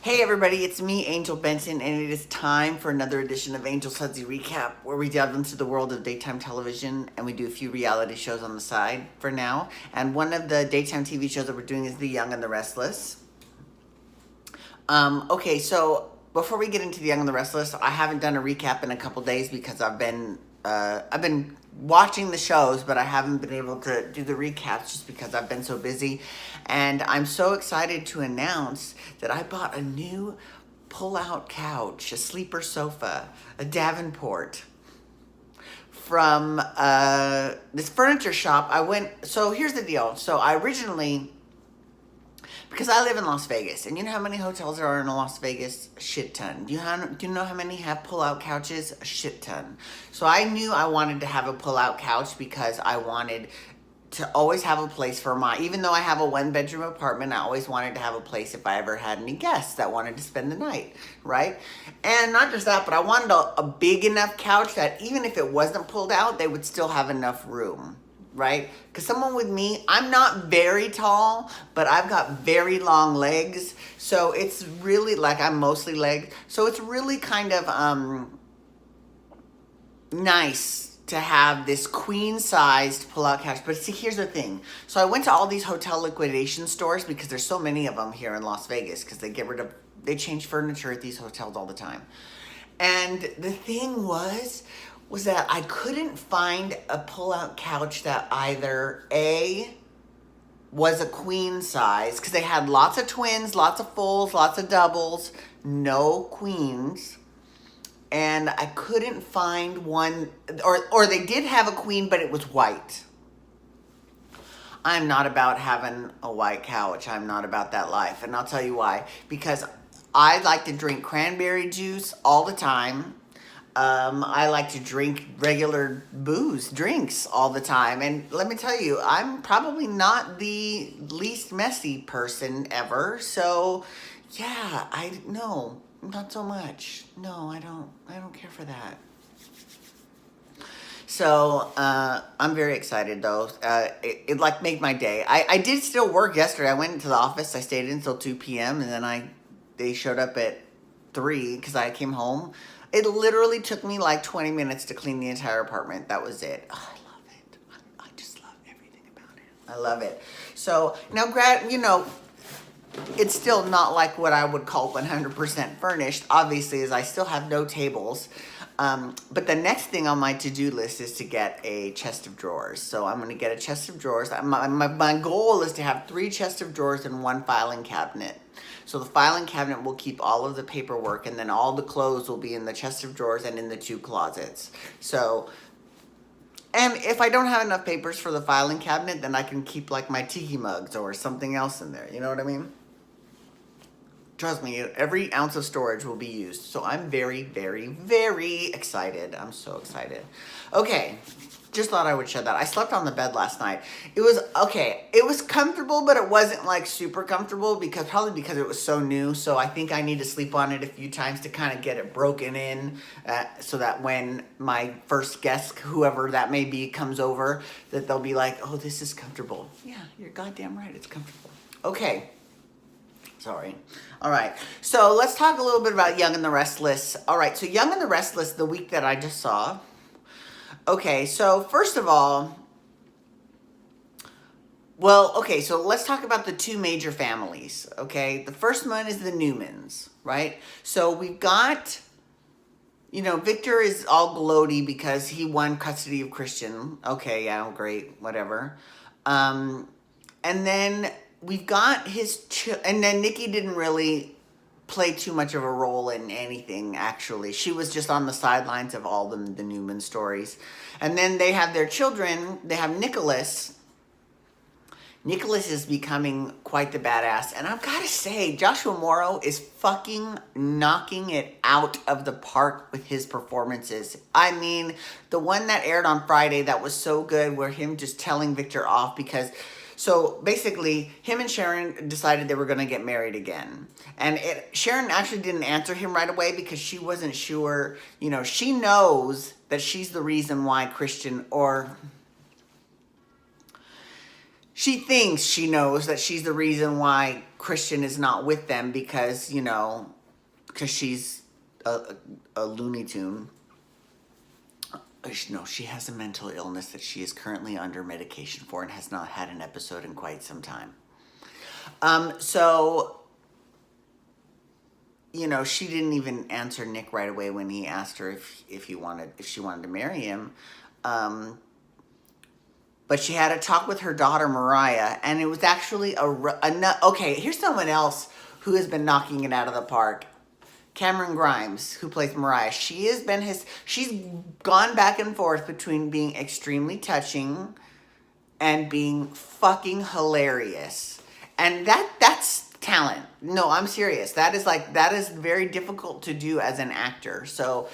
Hey everybody, it's me, Angel Benson, and it is time for another edition of Angel Sudsy Recap, where we delve into the world of daytime television and we do a few reality shows on the side for now. And one of the daytime TV shows that we're doing is The Young and the Restless. Okay, so before we get into The Young and the Restless, I haven't done a recap in a couple days because I've been watching the shows, but I haven't been able to do the recaps just because I've been so busy. And I'm so excited to announce that I bought a new pull-out couch, a sleeper sofa, a Davenport from this furniture shop. So here's the deal. So I originally, because I live in Las Vegas, and you know how many hotels there are in Las Vegas? A shit ton. Do you know how many have pull-out couches? A shit ton. So I knew I wanted to have a pull-out couch because I wanted to always have a place for even though I have a one-bedroom apartment, I always wanted to have a place if I ever had any guests that wanted to spend the night, right? And not just that, but I wanted a big enough couch that even if it wasn't pulled out, they would still have enough room. Right? Because someone with me, I'm not very tall, but I've got very long legs. So it's really like I'm mostly legged. So it's really kind of nice to have this queen-sized pull-out couch. But see, here's the thing. So I went to all these hotel liquidation stores because there's so many of them here in Las Vegas because they change furniture at these hotels all the time. And the thing was that I couldn't find a pull-out couch that either A, was a queen size, because they had lots of twins, lots of fulls, lots of doubles, no queens. And I couldn't find one, or they did have a queen, but it was white. I'm not about having a white couch. I'm not about that life. And I'll tell you why. Because I like to drink cranberry juice all the time. I like to drink regular drinks all the time. And let me tell you, I'm probably not the least messy person ever. So, yeah, no, not so much. No, I don't care for that. So, I'm very excited though. It like made my day. I did still work yesterday. I went into the office. I stayed in until 2 p.m. and then they showed up at 3 because I came home. It literally took me like 20 minutes to clean the entire apartment. That was it. Oh, I love it. I just love everything about it. I love it. So now, it's still not like what I would call 100% furnished, obviously, as I still have no tables. But the next thing on my to-do list is to get a chest of drawers. So I'm going to get a chest of drawers. My goal is to have 3 chests of drawers and 1 filing cabinet. So the filing cabinet will keep all of the paperwork, and then all the clothes will be in the chest of drawers and in the 2 closets. So, and if I don't have enough papers for the filing cabinet, then I can keep like my tiki mugs or something else in there. You know what I mean? Trust me, every ounce of storage will be used. So I'm very, very, very excited. I'm so excited. Okay, just thought I would share that. I slept on the bed last night. It was, okay, it was comfortable, but it wasn't like super comfortable probably because it was so new. So I think I need to sleep on it a few times to kind of get it broken in so that when my first guest, whoever that may be, comes over, that they'll be like, oh, this is comfortable. Yeah, you're goddamn right, it's comfortable. Okay. Sorry. All right. So let's talk a little bit about Young and the Restless. All right. So Young and the Restless, the week that I just saw. Okay. So first of all, so let's talk about the 2 major families. Okay. The first one is the Newmans, right? So we've got, Victor is all gloaty because he won custody of Christian. Okay. Yeah. Great. Whatever. And then we've got and then Nikki didn't really play too much of a role in anything, actually. She was just on the sidelines of all the Newman stories. And then they have their children. They have Nicholas. Nicholas is becoming quite the badass. And I've got to say, Joshua Morrow is fucking knocking it out of the park with his performances. I mean, the one that aired on Friday that was so good, where him just telling Victor off because... So basically, him and Sharon decided they were going to get married again. And Sharon actually didn't answer him right away because she wasn't sure. She knows that she's the reason why Christian, or she thinks she knows that she's the reason why Christian is not with them because, because she's a Looney Tune. No, she has a mental illness that she is currently under medication for and has not had an episode in quite some time. So, she didn't even answer Nick right away when he asked her if she wanted to marry him. But she had a talk with her daughter, Mariah, and it was actually okay, here's someone else who has been knocking it out of the park. Cameron Grimes, who plays Mariah. She's gone back and forth between being extremely touching and being fucking hilarious. And that's talent. No, I'm serious. That is very difficult to do as an actor. So,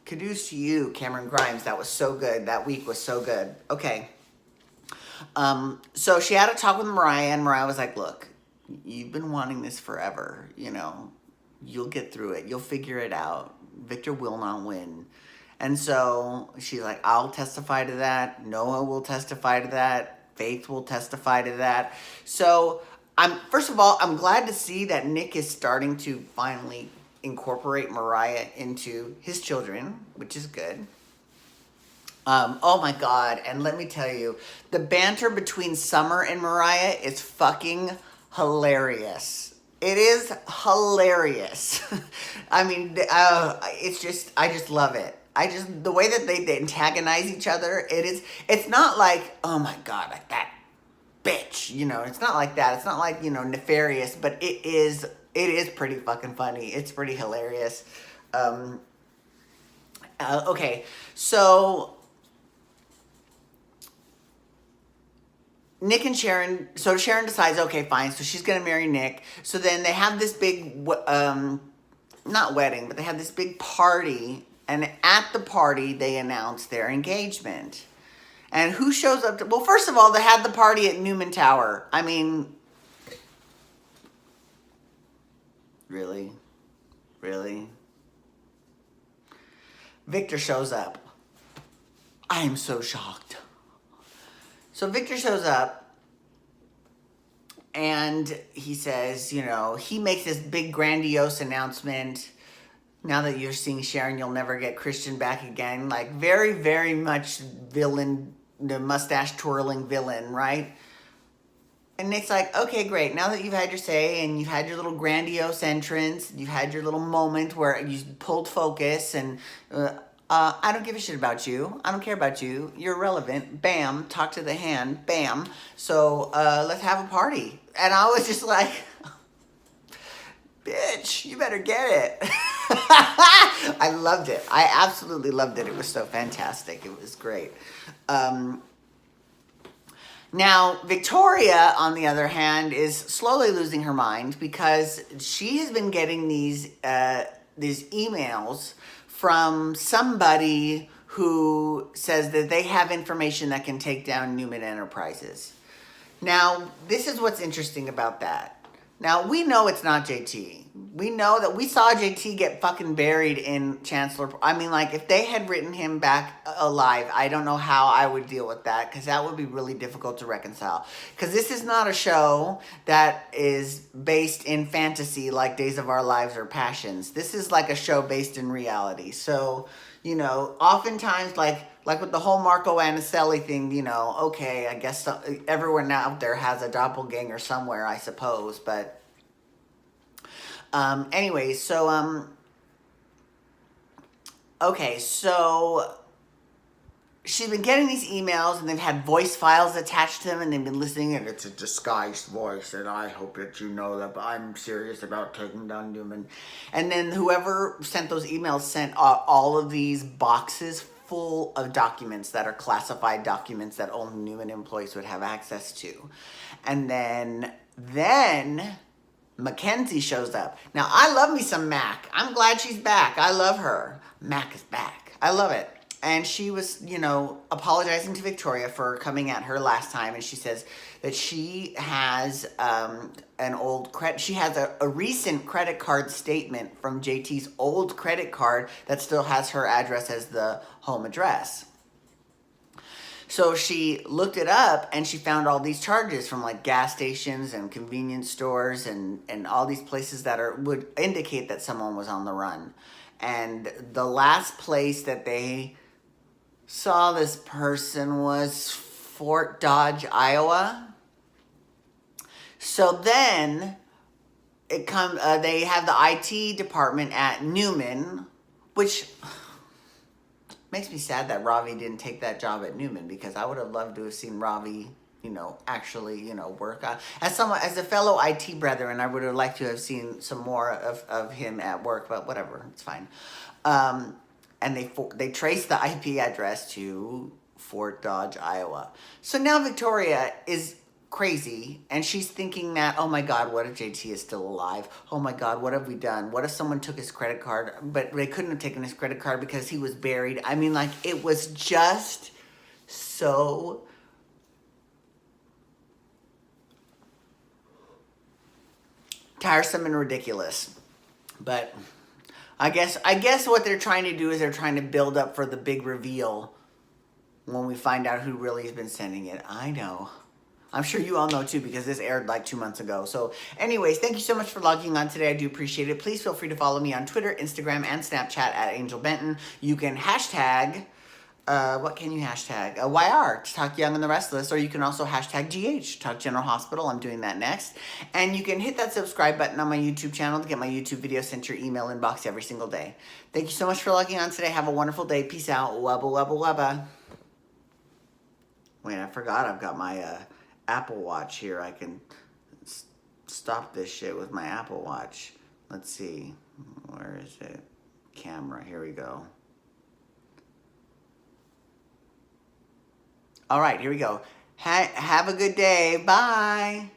kudos to you, Cameron Grimes. That was so good. That week was so good. Okay. So she had a talk with Mariah, and Mariah was like, look, you've been wanting this forever, You'll get through it. You'll figure it out. Victor will not win. And so she's like, I'll testify to that. Noah will testify to that. Faith will testify to that. So first of all, I'm glad to see that Nick is starting to finally incorporate Mariah into his children, which is good. Oh my God. And let me tell you, the banter between Summer and Mariah is fucking hilarious. It is hilarious. I mean, I just love it. The way that they antagonize each other, it's not like, oh my God, like that bitch, it's not like that. It's not like, nefarious, but it is pretty fucking funny. It's pretty hilarious. Okay, so Nick and Sharon, so Sharon decides, okay, fine, so she's going to marry Nick. So then they have this big, not wedding, but they have this big party. And at the party, they announce their engagement. And who shows up well, first of all, they had the party at Newman Tower. I mean, really? Really? Victor shows up. I am so shocked. So Victor shows up, and he says, he makes this big grandiose announcement. Now that you're seeing Sharon, you'll never get Christian back again. Like, very, very much villain, the mustache-twirling villain, right? And Nick's like, okay, great. Now that you've had your say, and you've had your little grandiose entrance, you've had your little moment where you pulled focus, and I don't give a shit about you. I don't care about you. You're irrelevant. Bam. Talk to the hand. Bam. So let's have a party. And I was just like, bitch, you better get it. I loved it. I absolutely loved it. It was so fantastic. It was great. Now, Victoria, on the other hand, is slowly losing her mind because she has been getting these emails from somebody who says that they have information that can take down Newman Enterprises. Now, this is what's interesting about that. Now, we know it's not JT. We know that we saw JT get fucking buried in Chancellor. I mean, like, if they had written him back alive, I don't know how I would deal with that, because that would be really difficult to reconcile. Because this is not a show that is based in fantasy like Days of Our Lives or Passions. This is like a show based in reality. So, oftentimes, like with the whole Marco Anicelli thing, okay, I guess everyone out there has a doppelganger somewhere, I suppose, but anyways, so, okay, so she's been getting these emails, and they've had voice files attached to them, and they've been listening, and it's a disguised voice, and I hope that you know that I'm serious about taking down Newman. And then whoever sent those emails sent all of these boxes full of documents that are classified documents that only Newman employees would have access to. And then Mackenzie shows up. Now, I love me some Mac. I'm glad she's back. I love her. Mac is back. I love it. And she was, apologizing to Victoria for coming at her last time. And she says that she has she has a recent credit card statement from JT's old credit card that still has her address as the home address. So she looked it up and she found all these charges from like gas stations and convenience stores and all these places that would indicate that someone was on the run. And the last place that they saw this person was Fort Dodge, Iowa. So then they have the IT department at Newman, which makes me sad that Ravi didn't take that job at Newman, because I would have loved to have seen Ravi, actually, work on. As a fellow IT brethren, I would have liked to have seen some more of him at work, but whatever, it's fine. And they traced the IP address to Fort Dodge, Iowa. So now Victoria is crazy, and she's thinking that, oh my God, what if JT is still alive? Oh my God, what have we done? What if someone took his credit card, but they couldn't have taken his credit card because he was buried? I mean, like, it was just so tiresome and ridiculous. But I guess what they're trying to do is they're trying to build up for the big reveal when we find out who really has been sending it. I know. I'm sure you all know too, because this aired like 2 months ago. So anyways, thank you so much for logging on today. I do appreciate it. Please feel free to follow me on Twitter, Instagram, and Snapchat at Angel Benton. You can hashtag, what can you hashtag? YR, to Talk Young and the Restless, or you can also hashtag GH, Talk General Hospital. I'm doing that next. And you can hit that subscribe button on my YouTube channel to get my YouTube videos sent to your email inbox every single day. Thank you so much for logging on today. Have a wonderful day. Peace out. Wubba, wubba, wubba. Wait, I forgot I've got my Apple Watch here. I can stop this shit with my Apple Watch. Let's see. Where is it? Camera. Here we go. All right, here we go. Have a good day. Bye.